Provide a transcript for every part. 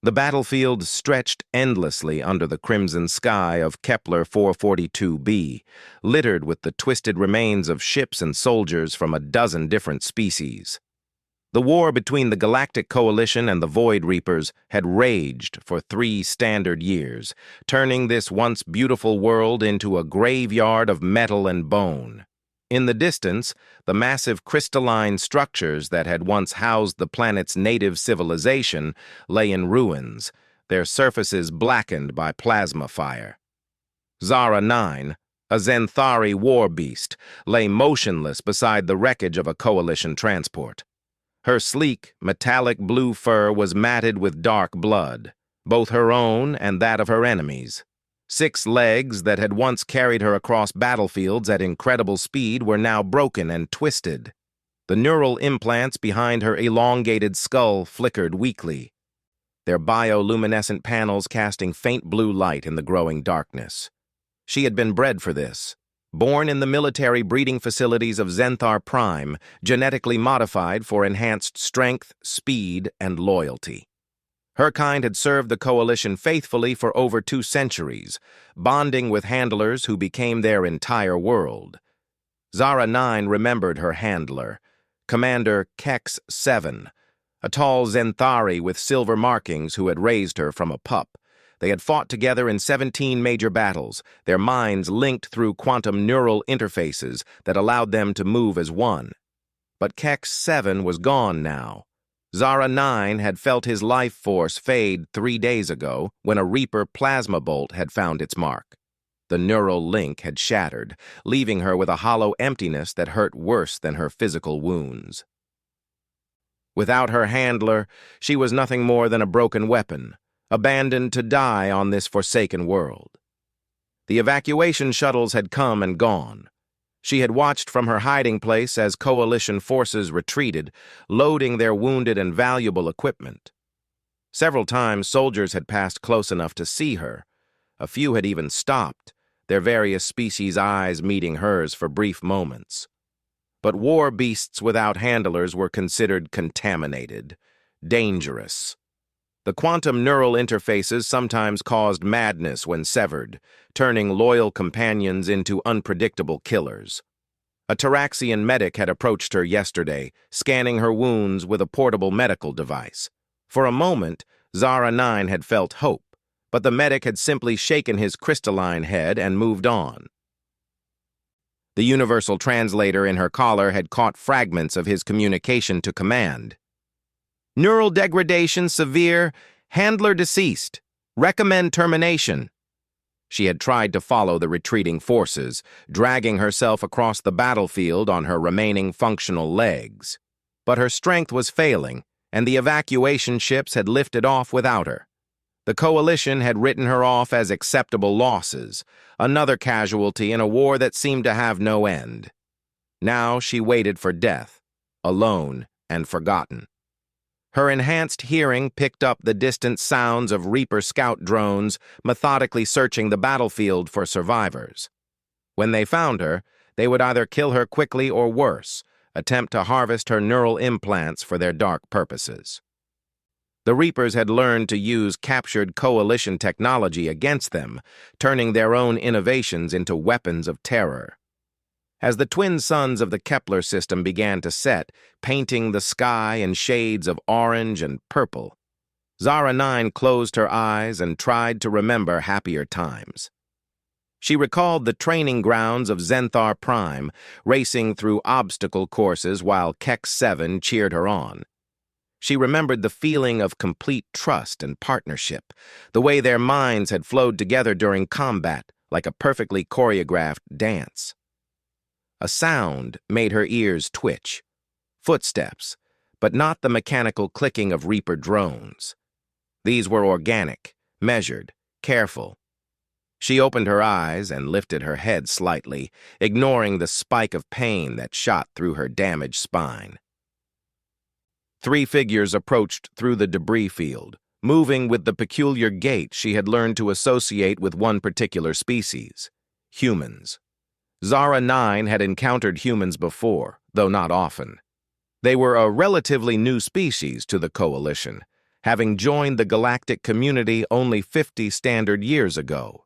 The battlefield stretched endlessly under the crimson sky of Kepler 442b, littered with the twisted remains of ships and soldiers from a dozen different species. The war between the Galactic Coalition and the Void Reapers had raged for 3 standard years, turning this once beautiful world into a graveyard of metal and bone. In the distance, the massive crystalline structures that had once housed the planet's native civilization lay in ruins, their surfaces blackened by plasma fire. Zara 9, a Zenthari war beast, lay motionless beside the wreckage of a Coalition transport. Her sleek, metallic blue fur was matted with dark blood, both her own and that of her enemies. 6 legs that had once carried her across battlefields at incredible speed were now broken and twisted. The neural implants behind her elongated skull flickered weakly, their bioluminescent panels casting faint blue light in the growing darkness. She had been bred for this. Born in the military breeding facilities of Zenthar Prime, genetically modified for enhanced strength, speed, and loyalty. Her kind had served the Coalition faithfully for over 2 centuries, bonding with handlers who became their entire world. Zara 9 remembered her handler, Commander Kex 7, a tall Zenthari with silver markings who had raised her from a pup. They had fought together in 17 major battles, their minds linked through quantum neural interfaces that allowed them to move as one. But Kex 7 was gone now. Zara 9 had felt his life force fade 3 days ago when a Reaper plasma bolt had found its mark. The neural link had shattered, leaving her with a hollow emptiness that hurt worse than her physical wounds. Without her handler, she was nothing more than a broken weapon, abandoned to die on this forsaken world. The evacuation shuttles had come and gone. She had watched from her hiding place as Coalition forces retreated, loading their wounded and valuable equipment. Several times soldiers had passed close enough to see her. A few had even stopped, their various species' eyes meeting hers for brief moments. But war beasts without handlers were considered contaminated, dangerous. The quantum neural interfaces sometimes caused madness when severed, turning loyal companions into unpredictable killers. A Taraxian medic had approached her yesterday, scanning her wounds with a portable medical device. For a moment, Zara 9 had felt hope, but the medic had simply shaken his crystalline head and moved on. The universal translator in her collar had caught fragments of his communication to command. Neural degradation severe, handler deceased. Recommend termination. She had tried to follow the retreating forces, dragging herself across the battlefield on her remaining functional legs. But her strength was failing, and the evacuation ships had lifted off without her. The Coalition had written her off as acceptable losses, another casualty in a war that seemed to have no end. Now she waited for death, alone and forgotten. Her enhanced hearing picked up the distant sounds of Reaper scout drones methodically searching the battlefield for survivors. When they found her, they would either kill her quickly or worse, attempt to harvest her neural implants for their dark purposes. The Reapers had learned to use captured Coalition technology against them, turning their own innovations into weapons of terror. As the twin suns of the Kepler system began to set, painting the sky in shades of orange and purple, Zara 9 closed her eyes and tried to remember happier times. She recalled the training grounds of Zenthar Prime, racing through obstacle courses while Kex 7 cheered her on. She remembered the feeling of complete trust and partnership, the way their minds had flowed together during combat like a perfectly choreographed dance. A sound made her ears twitch. Footsteps, but not the mechanical clicking of Reaper drones. These were organic, measured, careful. She opened her eyes and lifted her head slightly, ignoring the spike of pain that shot through her damaged spine. 3 figures approached through the debris field, moving with the peculiar gait she had learned to associate with one particular species, humans. Zara 9 had encountered humans before, though not often. They were a relatively new species to the Coalition, having joined the galactic community only 50 standard years ago.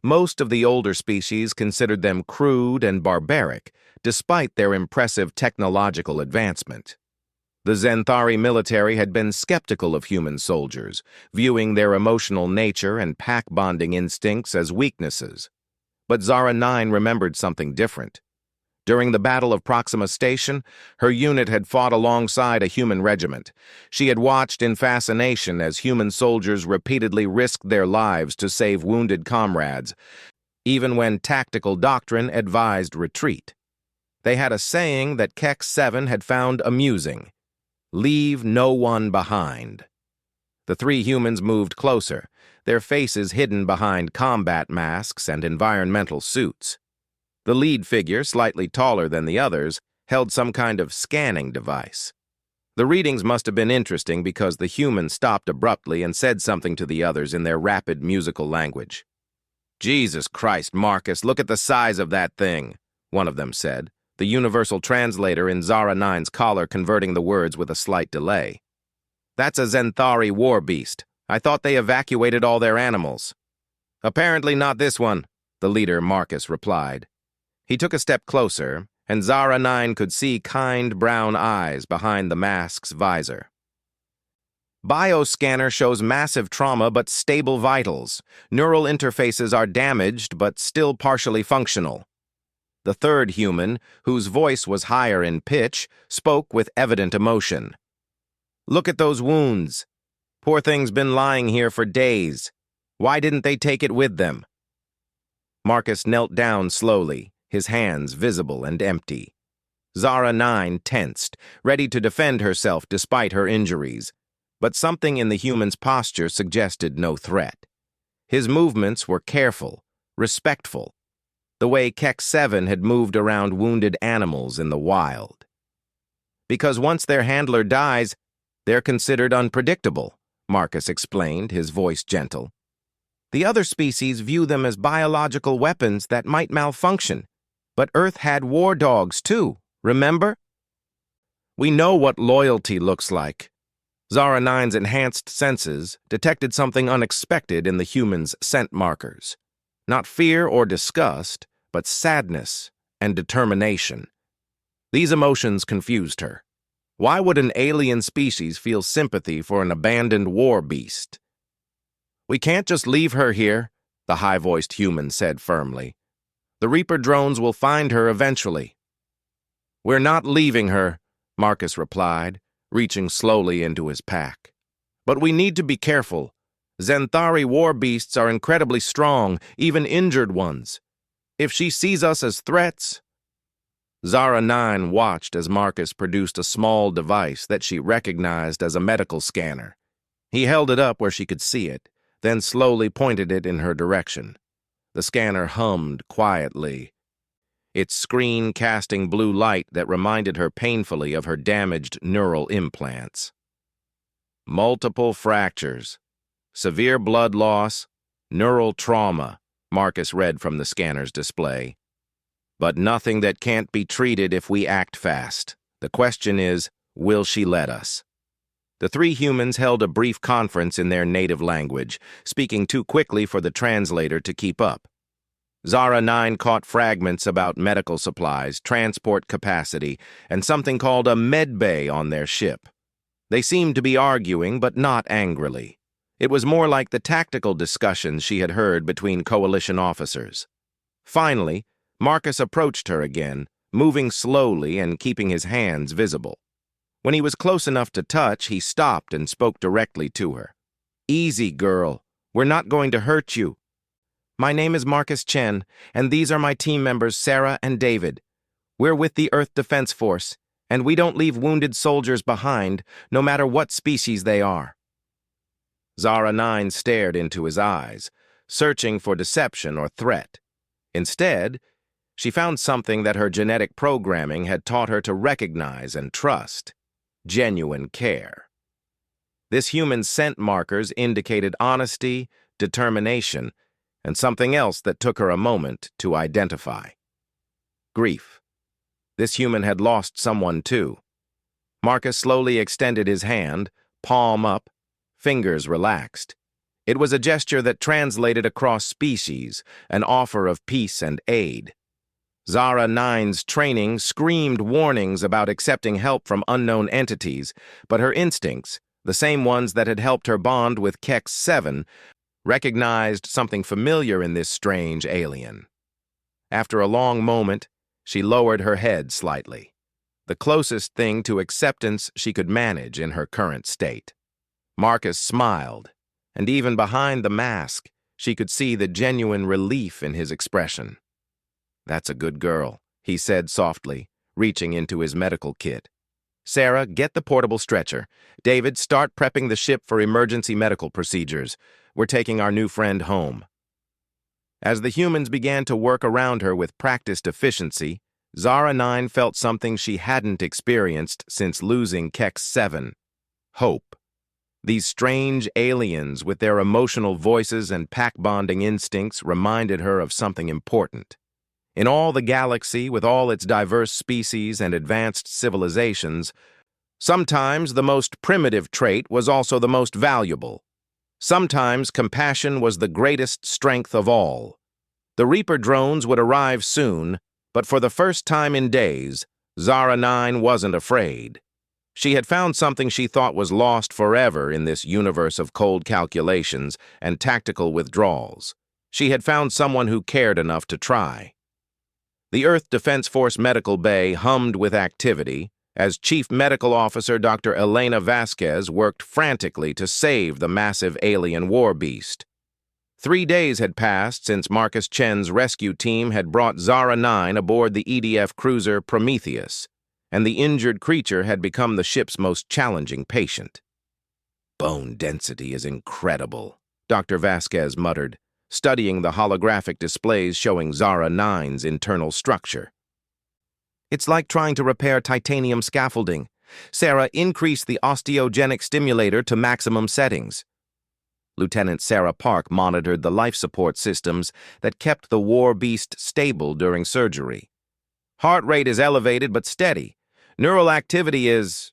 Most of the older species considered them crude and barbaric, despite their impressive technological advancement. The Xanthari military had been skeptical of human soldiers, viewing their emotional nature and pack-bonding instincts as weaknesses. But Zara 9 remembered something different. During the Battle of Proxima Station, her unit had fought alongside a human regiment. She had watched in fascination as human soldiers repeatedly risked their lives to save wounded comrades, even when tactical doctrine advised retreat. They had a saying that Keck 7 had found amusing: "Leave no one behind." The three humans moved closer, their faces hidden behind combat masks and environmental suits. The lead figure, slightly taller than the others, held some kind of scanning device. The readings must have been interesting because the human stopped abruptly and said something to the others in their rapid musical language. "Jesus Christ, Marcus, look at the size of that thing," one of them said, the universal translator in Zara 9's collar converting the words with a slight delay. "That's a Xanthari war beast. I thought they evacuated all their animals." "Apparently not this one," the leader Marcus replied. He took a step closer, and Zara 9 could see kind brown eyes behind the mask's visor. "Bioscanner shows massive trauma but stable vitals. Neural interfaces are damaged but still partially functional." The third human, whose voice was higher in pitch, spoke with evident emotion. "Look at those wounds. Poor thing's been lying here for days. Why didn't they take it with them?" Marcus knelt down slowly, his hands visible and empty. Zara 9 tensed, ready to defend herself despite her injuries, but something in the human's posture suggested no threat. His movements were careful, respectful, the way Keck 7 had moved around wounded animals in the wild. "Because once their handler dies, they're considered unpredictable," Marcus explained, his voice gentle. "The other species view them as biological weapons that might malfunction. But Earth had war dogs, too, remember? We know what loyalty looks like." Zara 9's enhanced senses detected something unexpected in the human's scent markers. Not fear or disgust, but sadness and determination. These emotions confused her. Why would an alien species feel sympathy for an abandoned war beast? "We can't just leave her here," the high-voiced human said firmly. "The Reaper drones will find her eventually." "We're not leaving her," Marcus replied, reaching slowly into his pack. "But we need to be careful. Xanthari war beasts are incredibly strong, even injured ones. If she sees us as threats—" Zara 9 watched as Marcus produced a small device that she recognized as a medical scanner. He held it up where she could see it, then slowly pointed it in her direction. The scanner hummed quietly, its screen casting blue light that reminded her painfully of her damaged neural implants. "Multiple fractures, severe blood loss, neural trauma," Marcus read from the scanner's display. "But nothing that can't be treated if we act fast. The question is, will she let us?" The three humans held a brief conference in their native language, speaking too quickly for the translator to keep up. Zara 9 caught fragments about medical supplies, transport capacity, and something called a med bay on their ship. They seemed to be arguing, but not angrily. It was more like the tactical discussions she had heard between coalition officers. Finally, Marcus approached her again, moving slowly and keeping his hands visible. When he was close enough to touch, he stopped and spoke directly to her. "Easy, girl. We're not going to hurt you. My name is Marcus Chen, and these are my team members Sarah and David. We're with the Earth Defense Force, and we don't leave wounded soldiers behind, no matter what species they are." Zara 9 stared into his eyes, searching for deception or threat. Instead, she found something that her genetic programming had taught her to recognize and trust: genuine care. This human's scent markers indicated honesty, determination, and something else that took her a moment to identify: grief. This human had lost someone too. Marcus slowly extended his hand, palm up, fingers relaxed. It was a gesture that translated across species, an offer of peace and aid. Zara 9's training screamed warnings about accepting help from unknown entities, but her instincts, the same ones that had helped her bond with Kex 7, recognized something familiar in this strange alien. After a long moment, she lowered her head slightly, the closest thing to acceptance she could manage in her current state. Marcus smiled, and even behind the mask, she could see the genuine relief in his expression. "That's a good girl," he said softly, reaching into his medical kit. "Sarah, get the portable stretcher. David, start prepping the ship for emergency medical procedures. We're taking our new friend home." As the humans began to work around her with practiced efficiency, Zara 9 felt something she hadn't experienced since losing Kex 7. Hope. These strange aliens with their emotional voices and pack-bonding instincts reminded her of something important. In all the galaxy, with all its diverse species and advanced civilizations, sometimes the most primitive trait was also the most valuable. Sometimes compassion was the greatest strength of all. The Reaper drones would arrive soon, but for the first time in days, Zara 9 wasn't afraid. She had found something she thought was lost forever in this universe of cold calculations and tactical withdrawals. She had found someone who cared enough to try. The Earth Defense Force Medical Bay hummed with activity as Chief Medical Officer Dr. Elena Vasquez worked frantically to save the massive alien war beast. 3 days had passed since Marcus Chen's rescue team had brought Zara 9 aboard the EDF cruiser Prometheus, and the injured creature had become the ship's most challenging patient. "Bone density is incredible," Dr. Vasquez muttered, studying the holographic displays showing Zara 9's internal structure. "It's like trying to repair titanium scaffolding. Sarah, increase the osteogenic stimulator to maximum settings." Lieutenant Sarah Park monitored the life support systems that kept the war beast stable during surgery. "Heart rate is elevated but steady. Neural activity is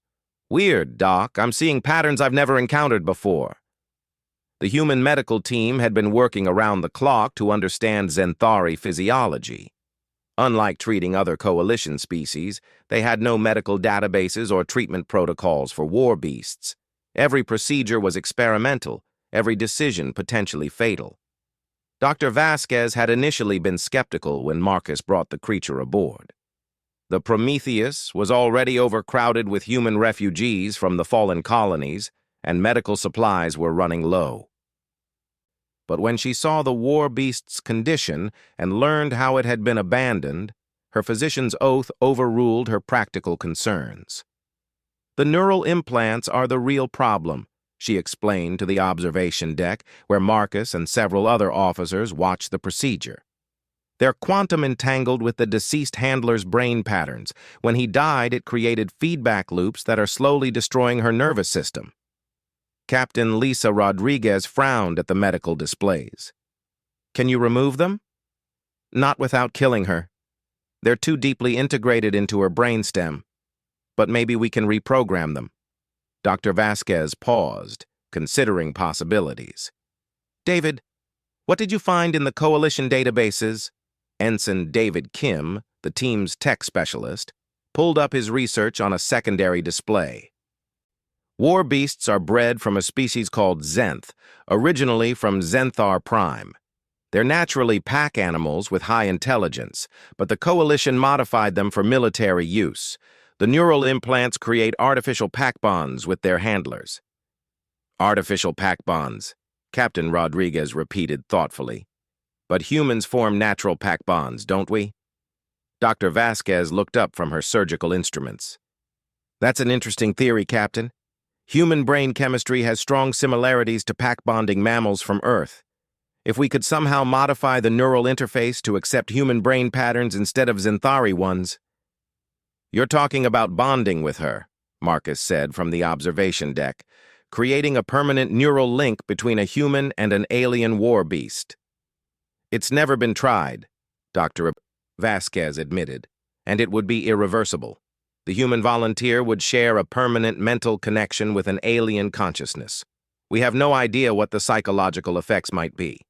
weird, Doc. I'm seeing patterns I've never encountered before." The human medical team had been working around the clock to understand Xanthari physiology. Unlike treating other coalition species, they had no medical databases or treatment protocols for war beasts. Every procedure was experimental, every decision potentially fatal. Dr. Vasquez had initially been skeptical when Marcus brought the creature aboard. The Prometheus was already overcrowded with human refugees from the fallen colonies, and medical supplies were running low. But when she saw the war beast's condition and learned how it had been abandoned, her physician's oath overruled her practical concerns. "The neural implants are the real problem," she explained to the observation deck, where Marcus and several other officers watched the procedure. "They're quantum entangled with the deceased handler's brain patterns. When he died, it created feedback loops that are slowly destroying her nervous system." Captain Lisa Rodriguez frowned at the medical displays. "Can you remove them?" "Not without killing her. They're too deeply integrated into her brainstem. But maybe we can reprogram them." Dr. Vasquez paused, considering possibilities. "David, what did you find in the coalition databases?" Ensign David Kim, the team's tech specialist, pulled up his research on a secondary display. "War beasts are bred from a species called Xenth, originally from Xenthar Prime. They're naturally pack animals with high intelligence, but the Coalition modified them for military use. The neural implants create artificial pack bonds with their handlers." "Artificial pack bonds," Captain Rodriguez repeated thoughtfully. "But humans form natural pack bonds, don't we?" Dr. Vasquez looked up from her surgical instruments. "That's an interesting theory, Captain. Human brain chemistry has strong similarities to pack-bonding mammals from Earth. If we could somehow modify the neural interface to accept human brain patterns instead of Xanthari ones." "You're talking about bonding with her," Marcus said from the observation deck, "creating a permanent neural link between a human and an alien war beast." "It's never been tried," Dr. Vasquez admitted, "and it would be irreversible. The human volunteer would share a permanent mental connection with an alien consciousness. We have no idea what the psychological effects might be."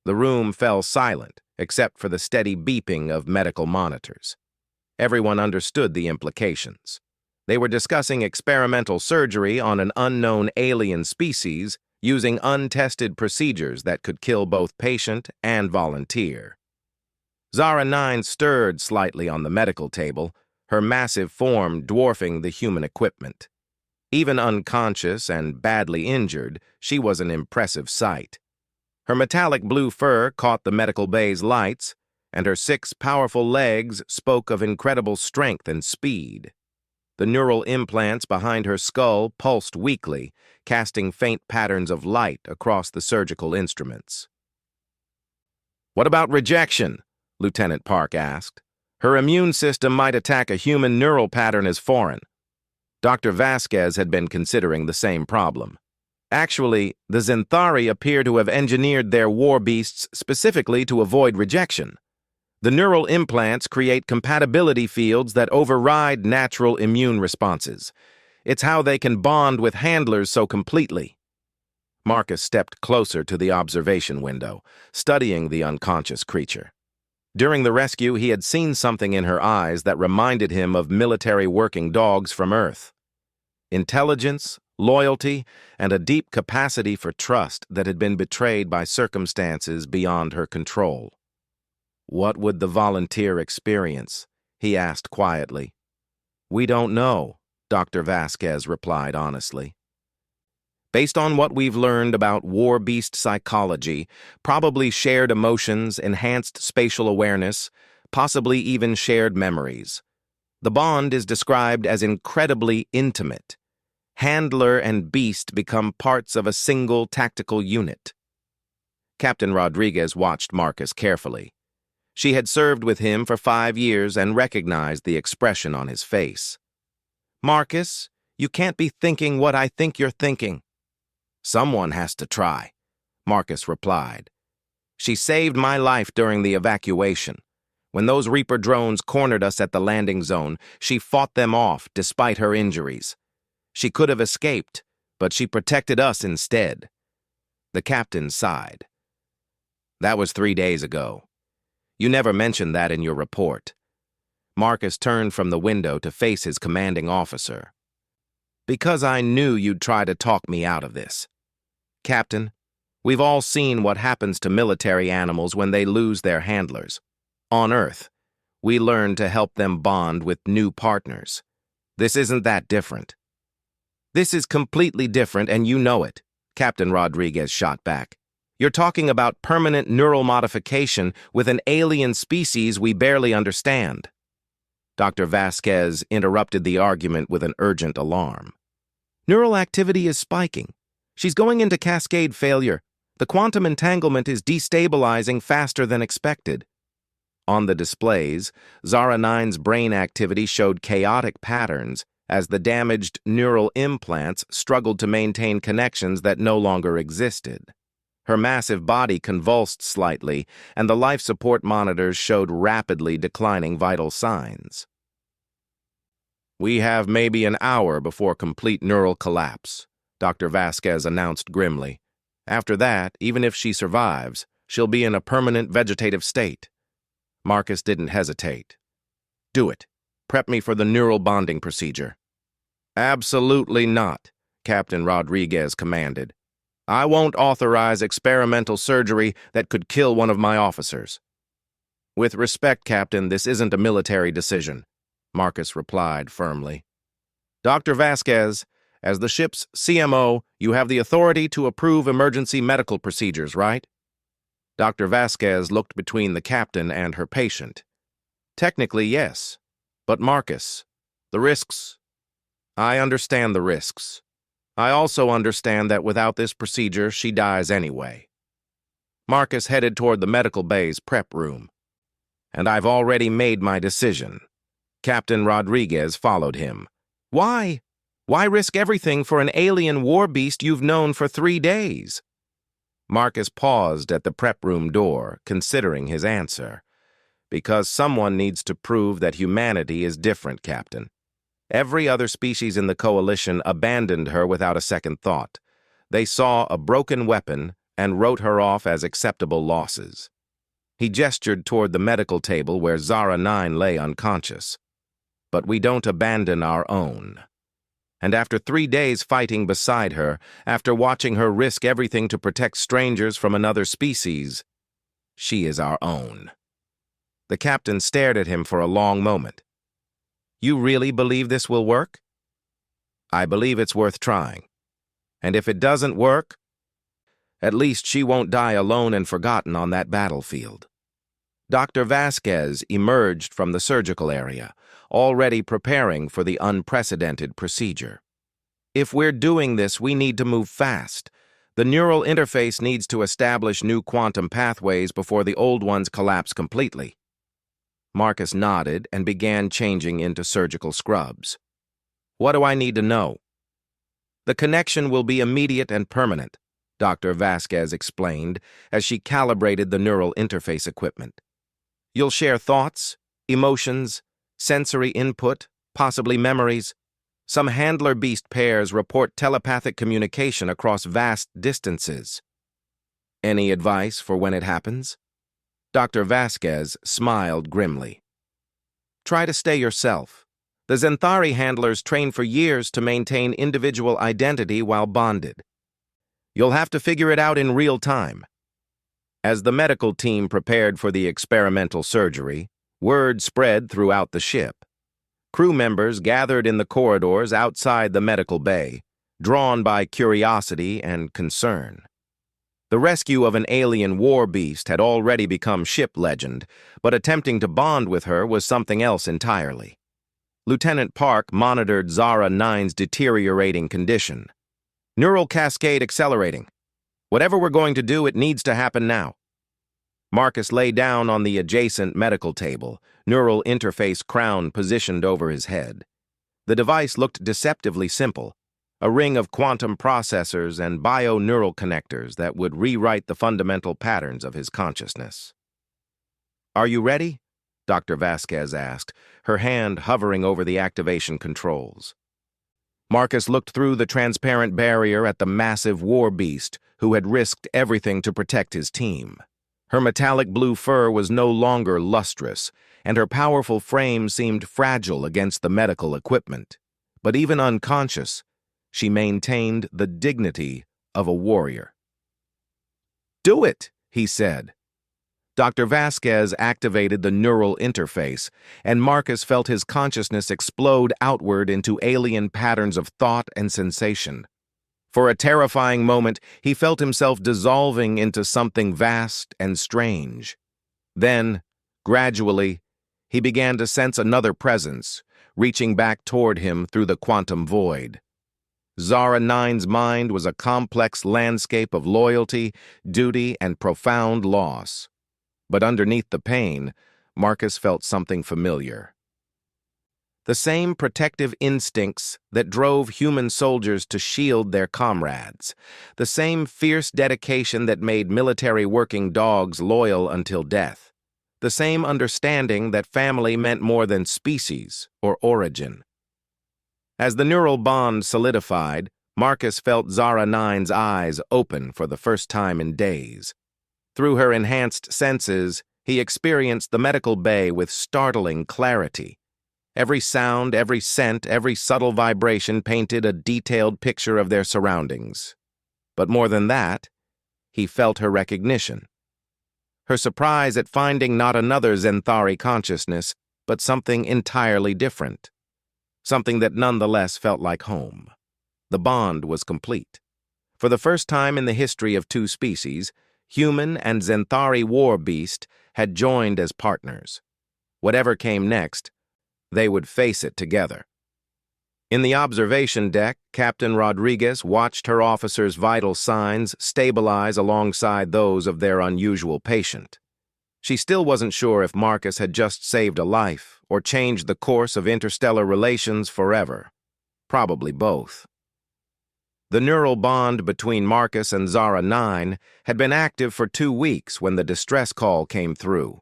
The room fell silent, except for the steady beeping of medical monitors. Everyone understood the implications. They were discussing experimental surgery on an unknown alien species using untested procedures that could kill both patient and volunteer. Zara 9 stirred slightly on the medical table, her massive form dwarfing the human equipment. Even unconscious and badly injured, she was an impressive sight. Her metallic blue fur caught the medical bay's lights, and her 6 powerful legs spoke of incredible strength and speed. The neural implants behind her skull pulsed weakly, casting faint patterns of light across the surgical instruments. "What about rejection?" Lieutenant Park asked. "Her immune system might attack a human neural pattern as foreign." Dr. Vasquez had been considering the same problem. Actually, the Zenthari appear to have engineered their war beasts specifically to avoid rejection. The neural implants create compatibility fields that override natural immune responses. It's how they can bond with handlers so completely. Marcus stepped closer to the observation window, studying the unconscious creature. During the rescue, he had seen something in her eyes that reminded him of military working dogs from Earth. Intelligence, loyalty, and a deep capacity for trust that had been betrayed by circumstances beyond her control. "What would the volunteer experience?" he asked quietly. "We don't know," Dr. Vasquez replied honestly. "Based on what we've learned about war beast psychology, probably shared emotions, enhanced spatial awareness, possibly even shared memories. The bond is described as incredibly intimate. Handler and beast become parts of a single tactical unit." Captain Rodriguez watched Marcus carefully. She had served with him for 5 years and recognized the expression on his face. "Marcus, you can't be thinking what I think you're thinking." "Someone has to try," Marcus replied. "She saved my life during the evacuation. When those Reaper drones cornered us at the landing zone, she fought them off despite her injuries. She could have escaped, but she protected us instead." The captain sighed. "That was 3 days ago. You never mentioned that in your report." Marcus turned from the window to face his commanding officer. "Because I knew you'd try to talk me out of this. Captain, we've all seen what happens to military animals when they lose their handlers. On Earth, we learn to help them bond with new partners. This isn't that different." "This is completely different, and you know it," Captain Rodriguez shot back. "You're talking about permanent neural modification with an alien species we barely understand." Dr. Vasquez interrupted the argument with an urgent alarm. "Neural activity is spiking. She's going into cascade failure. The quantum entanglement is destabilizing faster than expected." On the displays, Zara 9's brain activity showed chaotic patterns as the damaged neural implants struggled to maintain connections that no longer existed. Her massive body convulsed slightly, and the life support monitors showed rapidly declining vital signs. "We have maybe an hour before complete neural collapse," Dr. Vasquez announced grimly. "After that, even if she survives, she'll be in a permanent vegetative state." Marcus didn't hesitate. "Do it. Prep me for the neural bonding procedure." "Absolutely not," Captain Rodriguez commanded. "I won't authorize experimental surgery that could kill one of my officers." "With respect, Captain, this isn't a military decision," Marcus replied firmly. "Dr. Vasquez, as the ship's CMO, you have the authority to approve emergency medical procedures, right?" Dr. Vasquez looked between the captain and her patient. "Technically, yes. But Marcus, the risks—" "I understand the risks. I also understand that without this procedure, she dies anyway." Marcus headed toward the medical bay's prep room. "And I've already made my decision." Captain Rodriguez followed him. "Why? Why risk everything for an alien war beast you've known for 3 days?" Marcus paused at the prep room door, considering his answer. "Because someone needs to prove that humanity is different, Captain. Every other species in the Coalition abandoned her without a second thought. They saw a broken weapon and wrote her off as acceptable losses. He gestured toward the medical table where Zara 9 lay unconscious. But we don't abandon our own. And after 3 days fighting beside her, after watching her risk everything to protect strangers from another species, she is our own. The captain stared at him for a long moment. You really believe this will work? I believe it's worth trying. And if it doesn't work, at least she won't die alone and forgotten on that battlefield. Dr. Vasquez emerged from the surgical area, already preparing for the unprecedented procedure. If we're doing this, we need to move fast. The neural interface needs to establish new quantum pathways before the old ones collapse completely. Marcus nodded and began changing into surgical scrubs. What do I need to know? The connection will be immediate and permanent, Dr. Vasquez explained as she calibrated the neural interface equipment. You'll share thoughts, emotions, sensory input, possibly memories. Some handler-beast pairs report telepathic communication across vast distances. Any advice for when it happens? Dr. Vasquez smiled grimly. Try to stay yourself. The Zenthari handlers train for years to maintain individual identity while bonded. You'll have to figure it out in real time. As the medical team prepared for the experimental surgery, word spread throughout the ship. Crew members gathered in the corridors outside the medical bay, drawn by curiosity and concern. The rescue of an alien war beast had already become ship legend, but attempting to bond with her was something else entirely. Lieutenant Park monitored Zara 9's deteriorating condition. Neural cascade accelerating. Whatever we're going to do, it needs to happen now. Marcus lay down on the adjacent medical table, neural interface crown positioned over his head. The device looked deceptively simple, a ring of quantum processors and bio-neural connectors that would rewrite the fundamental patterns of his consciousness. Are you ready? Dr. Vasquez asked, her hand hovering over the activation controls. Marcus looked through the transparent barrier at the massive war beast who had risked everything to protect his team. Her metallic blue fur was no longer lustrous, and her powerful frame seemed fragile against the medical equipment. But even unconscious, she maintained the dignity of a warrior. Do it, he said. Dr. Vasquez activated the neural interface, and Marcus felt his consciousness explode outward into alien patterns of thought and sensation. For a terrifying moment, he felt himself dissolving into something vast and strange. Then, gradually, he began to sense another presence, reaching back toward him through the quantum void. Zara 9's mind was a complex landscape of loyalty, duty, and profound loss. But underneath the pain, Marcus felt something familiar. The same protective instincts that drove human soldiers to shield their comrades, the same fierce dedication that made military working dogs loyal until death, the same understanding that family meant more than species or origin. As the neural bond solidified, Marcus felt Zara 9's eyes open for the first time in days. Through her enhanced senses, he experienced the medical bay with startling clarity. Every sound, every scent, every subtle vibration painted a detailed picture of their surroundings. But more than that, he felt her recognition. Her surprise at finding not another Zenthari consciousness, but something entirely different. Something that nonetheless felt like home. The bond was complete. For the first time in the history of two species, human and Zenthari war beast had joined as partners. Whatever came next, they would face it together. In the observation deck, Captain Rodriguez watched her officers' vital signs stabilize alongside those of their unusual patient. She still wasn't sure if Marcus had just saved a life or changed the course of interstellar relations forever. Probably both. The neural bond between Marcus and Zara 9 had been active for 2 weeks when the distress call came through.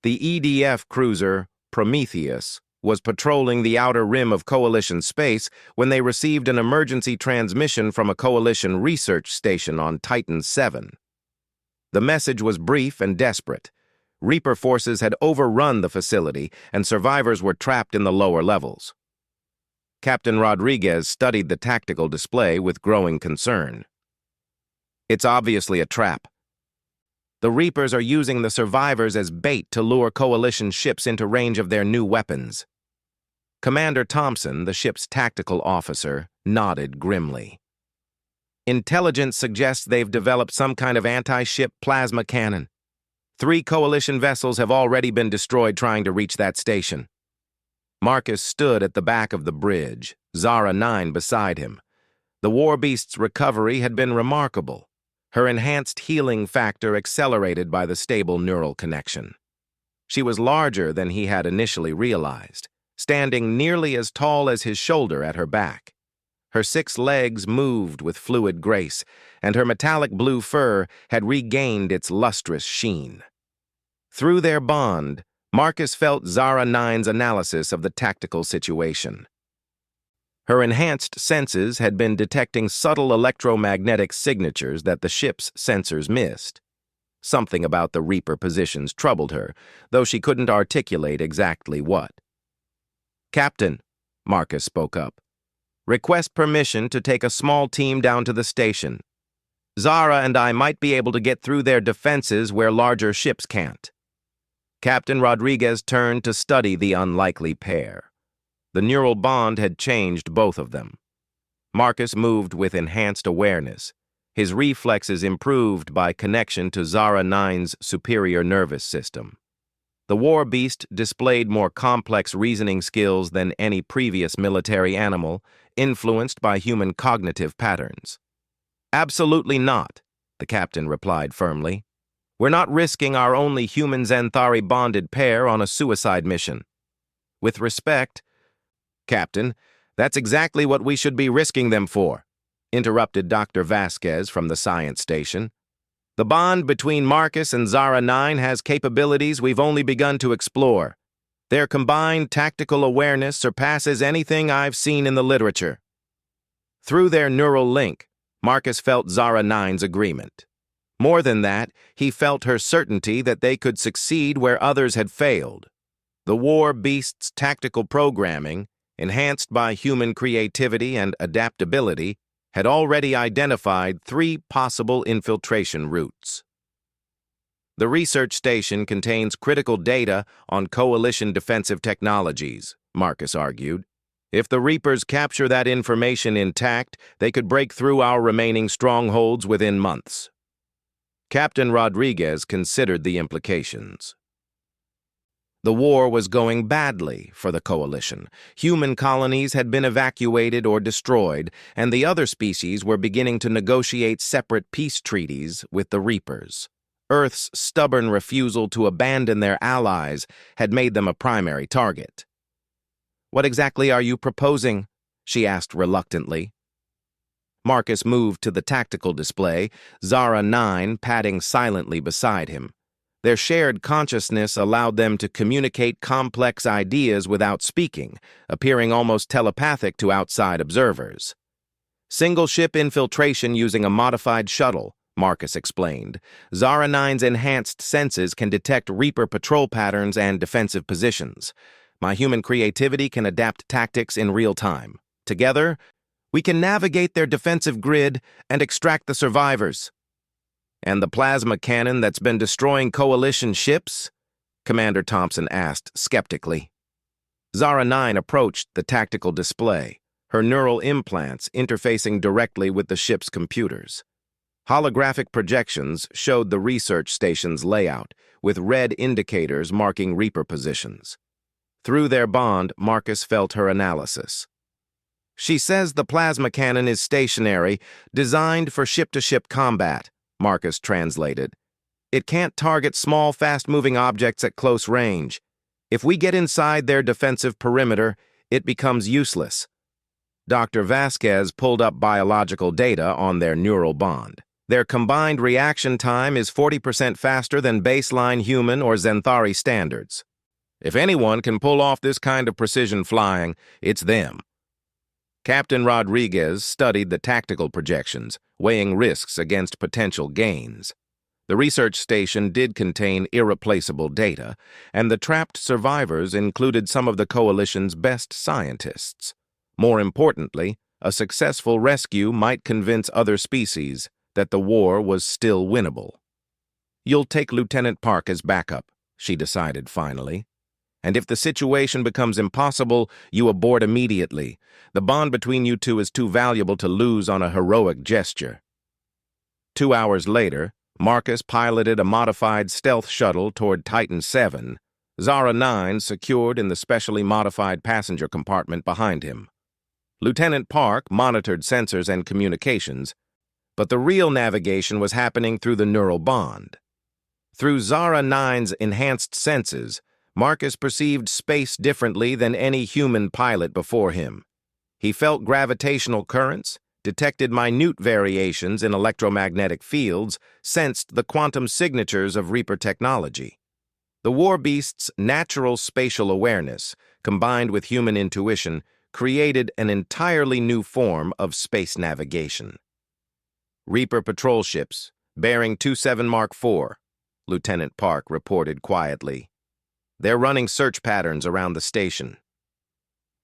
The EDF cruiser, Prometheus, was patrolling the outer rim of Coalition space when they received an emergency transmission from a Coalition research station on Titan 7. The message was brief and desperate. Reaper forces had overrun the facility, and survivors were trapped in the lower levels. Captain Rodriguez studied the tactical display with growing concern. It's obviously a trap. The Reapers are using the survivors as bait to lure Coalition ships into range of their new weapons. Commander Thompson, the ship's tactical officer, nodded grimly. Intelligence suggests they've developed some kind of anti-ship plasma cannon. 3 Coalition vessels have already been destroyed trying to reach that station. Marcus stood at the back of the bridge, Zara 9 beside him. The War Beast's recovery had been remarkable, her enhanced healing factor accelerated by the stable neural connection. She was larger than he had initially realized, standing nearly as tall as his shoulder at her back. Her 6 legs moved with fluid grace, and her metallic blue fur had regained its lustrous sheen. Through their bond, Marcus felt Zara 9's analysis of the tactical situation. Her enhanced senses had been detecting subtle electromagnetic signatures that the ship's sensors missed. Something about the Reaper positions troubled her, though she couldn't articulate exactly what. "Captain," Marcus spoke up, "request permission to take a small team down to the station. Zara and I might be able to get through their defenses where larger ships can't." Captain Rodriguez turned to study the unlikely pair. The neural bond had changed both of them. Marcus moved with enhanced awareness, his reflexes improved by connection to Zara 9's superior nervous system. The War Beast displayed more complex reasoning skills than any previous military animal, influenced by human cognitive patterns. "Absolutely not," the captain replied firmly. "We're not risking our only human Xanthari bonded pair on a suicide mission. With respect—" "Captain, that's exactly what we should be risking them for," interrupted Dr. Vasquez from the science station. "The bond between Marcus and Zara 9 has capabilities we've only begun to explore. Their combined tactical awareness surpasses anything I've seen in the literature." Through their neural link, Marcus felt Zara 9's agreement. More than that, he felt her certainty that they could succeed where others had failed. The War Beast's tactical programming, enhanced by human creativity and adaptability, had already identified 3 possible infiltration routes. "The research station contains critical data on Coalition defensive technologies," Marcus argued. "If the Reapers capture that information intact, they could break through our remaining strongholds within months." Captain Rodriguez considered the implications. The war was going badly for the Coalition. Human colonies had been evacuated or destroyed, and the other species were beginning to negotiate separate peace treaties with the Reapers. Earth's stubborn refusal to abandon their allies had made them a primary target. "What exactly are you proposing?" she asked reluctantly. Marcus moved to the tactical display, Zara 9 padding silently beside him. Their shared consciousness allowed them to communicate complex ideas without speaking, appearing almost telepathic to outside observers. "Single-ship infiltration using a modified shuttle," Marcus explained. "Zara 9's enhanced senses can detect Reaper patrol patterns and defensive positions. My human creativity can adapt tactics in real time. Together, we can navigate their defensive grid and extract the survivors." "And the plasma cannon that's been destroying Coalition ships?" Commander Thompson asked skeptically. Zara 9 approached the tactical display, her neural implants interfacing directly with the ship's computers. Holographic projections showed the research station's layout, with red indicators marking Reaper positions. Through their bond, Marcus felt her analysis. "She says the plasma cannon is stationary, designed for ship-to-ship combat," Marcus translated. "It can't target small, fast-moving objects at close range. If we get inside their defensive perimeter, it becomes useless." Dr. Vasquez pulled up biological data on their neural bond. Their combined reaction time is 40% faster than baseline human or Xanthari standards. If anyone can pull off this kind of precision flying, it's them. Captain Rodriguez studied the tactical projections, weighing risks against potential gains. The research station did contain irreplaceable data, and the trapped survivors included some of the Coalition's best scientists. More importantly, a successful rescue might convince other species that the war was still winnable. "You'll take Lieutenant Park as backup," she decided finally. "And if the situation becomes impossible, you abort immediately. The bond between you two is too valuable to lose on a heroic gesture." 2 hours later, Marcus piloted a modified stealth shuttle toward Titan 7, Zara 9 secured in the specially modified passenger compartment behind him. Lieutenant Park monitored sensors and communications, but the real navigation was happening through the neural bond. Through Zara 9's enhanced senses, Marcus perceived space differently than any human pilot before him. He felt gravitational currents, detected minute variations in electromagnetic fields, sensed the quantum signatures of Reaper technology. The war beast's natural spatial awareness, combined with human intuition, created an entirely new form of space navigation. "Reaper patrol ships, bearing 27 Mark IV, Lieutenant Park reported quietly. "They're running search patterns around the station."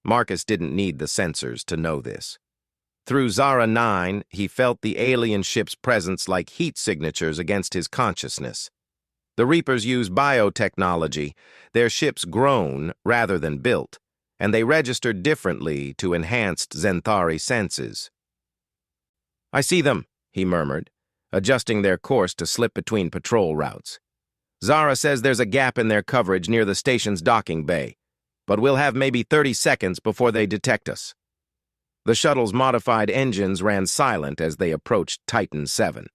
Marcus didn't need the sensors to know this. Through Zara 9, he felt the alien ship's presence like heat signatures against his consciousness. The Reapers use biotechnology, their ships grown rather than built, and they registered differently to enhanced Zenthari senses. "I see them," he murmured, adjusting their course to slip between patrol routes. "Zara says there's a gap in their coverage near the station's docking bay, but we'll have maybe 30 seconds before they detect us." The shuttle's modified engines ran silent as they approached Titan 7.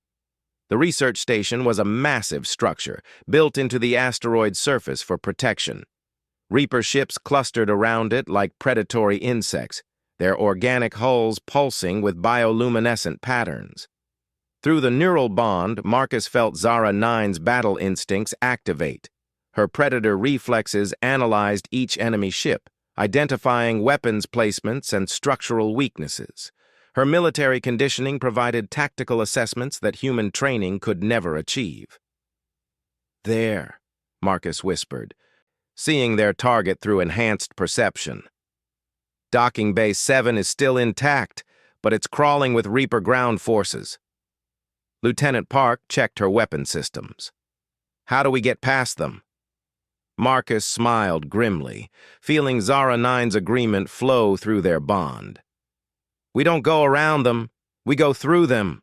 The research station was a massive structure, built into the asteroid's surface for protection. Reaper ships clustered around it like predatory insects, their organic hulls pulsing with bioluminescent patterns. Through the neural bond, Marcus felt Zara 9's battle instincts activate. Her predator reflexes analyzed each enemy ship, identifying weapons placements and structural weaknesses. Her military conditioning provided tactical assessments that human training could never achieve. "There," Marcus whispered, seeing their target through enhanced perception. "Docking Bay 7 is still intact, but it's crawling with Reaper ground forces." Lieutenant Park checked her weapon systems. "How do we get past them?" Marcus smiled grimly, feeling Zara 9's agreement flow through their bond. "We don't go around them, we go through them."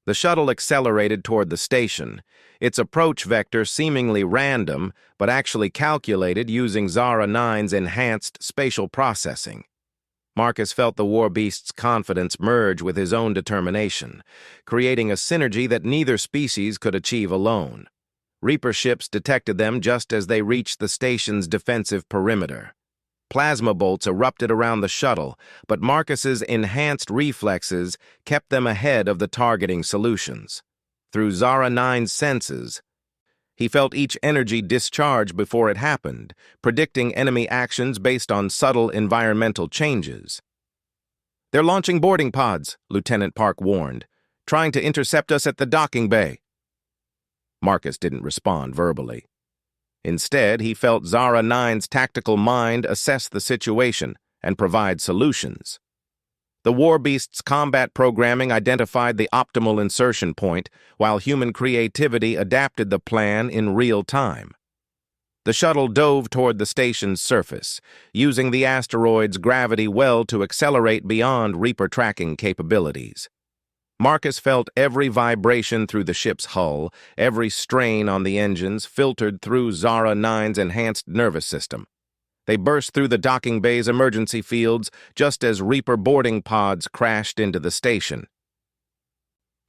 The shuttle accelerated toward the station, its approach vector seemingly random, but actually calculated using Zara 9's enhanced spatial processing. Marcus felt the war beast's confidence merge with his own determination, creating a synergy that neither species could achieve alone. Reaper ships detected them just as they reached the station's defensive perimeter. Plasma bolts erupted around the shuttle, but Marcus's enhanced reflexes kept them ahead of the targeting solutions. Through Zara 9's senses, he felt each energy discharge before it happened, predicting enemy actions based on subtle environmental changes. "They're launching boarding pods," Lieutenant Park warned, "trying to intercept us at the docking bay." Marcus didn't respond verbally. Instead, he felt Zara 9's tactical mind assess the situation and provide solutions. The war beast's combat programming identified the optimal insertion point, while human creativity adapted the plan in real time. The shuttle dove toward the station's surface, using the asteroid's gravity well to accelerate beyond Reaper tracking capabilities. Marcus felt every vibration through the ship's hull, every strain on the engines filtered through Zara 9's enhanced nervous system. They burst through the docking bay's emergency fields just as Reaper boarding pods crashed into the station.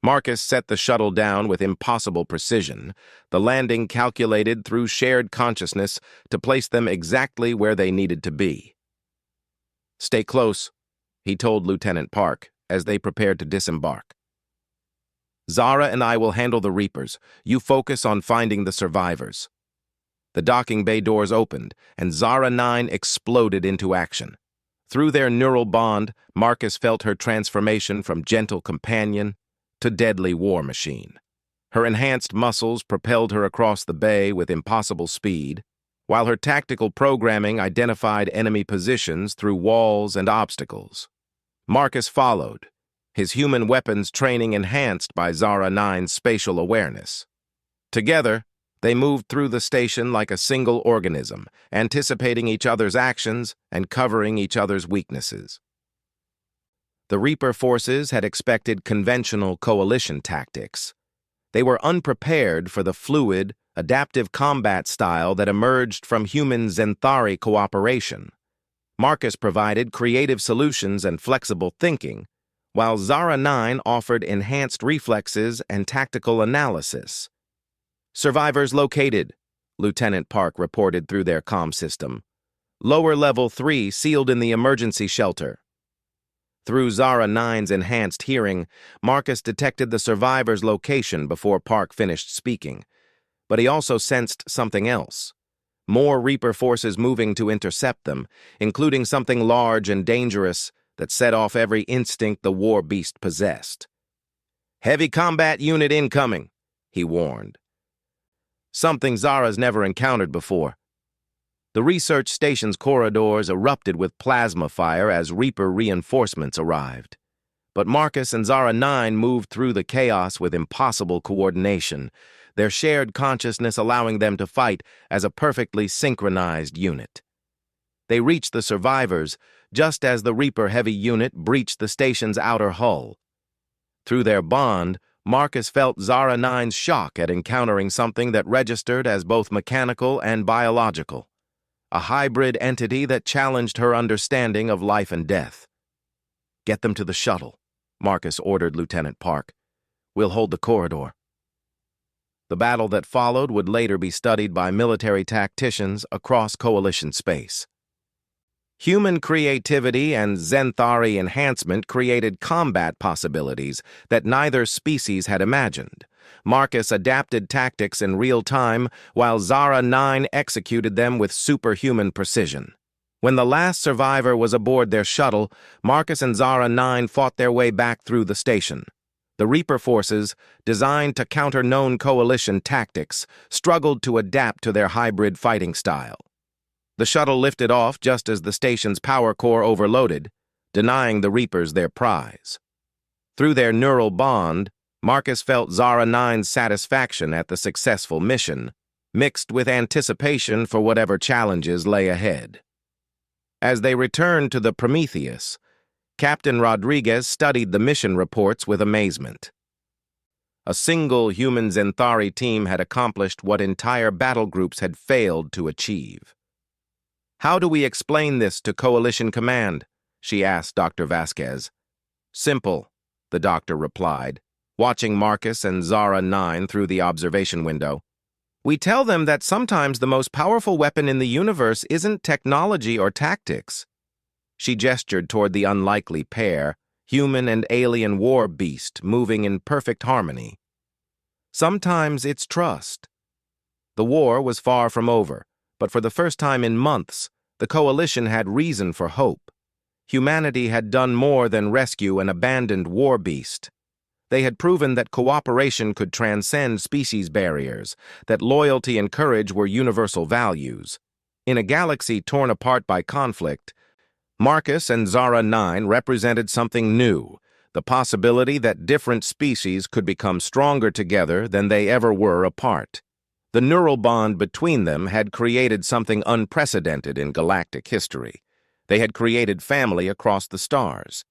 Marcus set the shuttle down with impossible precision, the landing calculated through shared consciousness to place them exactly where they needed to be. "Stay close," he told Lieutenant Park as they prepared to disembark. "Zara and I will handle the Reapers. You focus on finding the survivors." The docking bay doors opened, and Zara 9 exploded into action. Through their neural bond, Marcus felt her transformation from gentle companion to deadly war machine. Her enhanced muscles propelled her across the bay with impossible speed, while her tactical programming identified enemy positions through walls and obstacles. Marcus followed, his human weapons training enhanced by Zara 9's spatial awareness. Together, they moved through the station like a single organism, anticipating each other's actions and covering each other's weaknesses. The Reaper forces had expected conventional coalition tactics. They were unprepared for the fluid, adaptive combat style that emerged from human Zenthari cooperation. Marcus provided creative solutions and flexible thinking, while Zara 9 offered enhanced reflexes and tactical analysis. "Survivors located," Lieutenant Park reported through their comm system. "Lower level 3 sealed in the emergency shelter." Through Zara 9's enhanced hearing, Marcus detected the survivors' location before Park finished speaking. But he also sensed something else. More Reaper forces moving to intercept them, including something large and dangerous that set off every instinct the war beast possessed. "Heavy combat unit incoming," he warned. Something Zara's never encountered before. The research station's corridors erupted with plasma fire as Reaper reinforcements arrived. But Marcus and Zara 9 moved through the chaos with impossible coordination, their shared consciousness allowing them to fight as a perfectly synchronized unit. They reached the survivors just as the Reaper heavy unit breached the station's outer hull. Through their bond, Marcus felt Zara 9's shock at encountering something that registered as both mechanical and biological, a hybrid entity that challenged her understanding of life and death. "Get them to the shuttle," Marcus ordered Lieutenant Park. "We'll hold the corridor." The battle that followed would later be studied by military tacticians across Coalition space. Human creativity and Zenthari enhancement created combat possibilities that neither species had imagined. Marcus adapted tactics in real time, while Zara 9 executed them with superhuman precision. When the last survivor was aboard their shuttle, Marcus and Zara 9 fought their way back through the station. The Reaper forces, designed to counter known coalition tactics, struggled to adapt to their hybrid fighting style. The shuttle lifted off just as the station's power core overloaded, denying the Reapers their prize. Through their neural bond, Marcus felt Zara 9's satisfaction at the successful mission, mixed with anticipation for whatever challenges lay ahead. As they returned to the Prometheus, Captain Rodriguez studied the mission reports with amazement. A single human Zenthari team had accomplished what entire battle groups had failed to achieve. "How do we explain this to Coalition Command?" she asked Dr. Vasquez. "Simple," the doctor replied, watching Marcus and Zara 9 through the observation window. "We tell them that sometimes the most powerful weapon in the universe isn't technology or tactics." She gestured toward the unlikely pair, human and alien war beast, moving in perfect harmony. "Sometimes it's trust." The war was far from over, but for the first time in months, the Coalition had reason for hope. Humanity had done more than rescue an abandoned war beast. They had proven that cooperation could transcend species barriers, that loyalty and courage were universal values. In a galaxy torn apart by conflict, Marcus and Zara 9 represented something new, the possibility that different species could become stronger together than they ever were apart. The neural bond between them had created something unprecedented in galactic history. They had created family across the stars.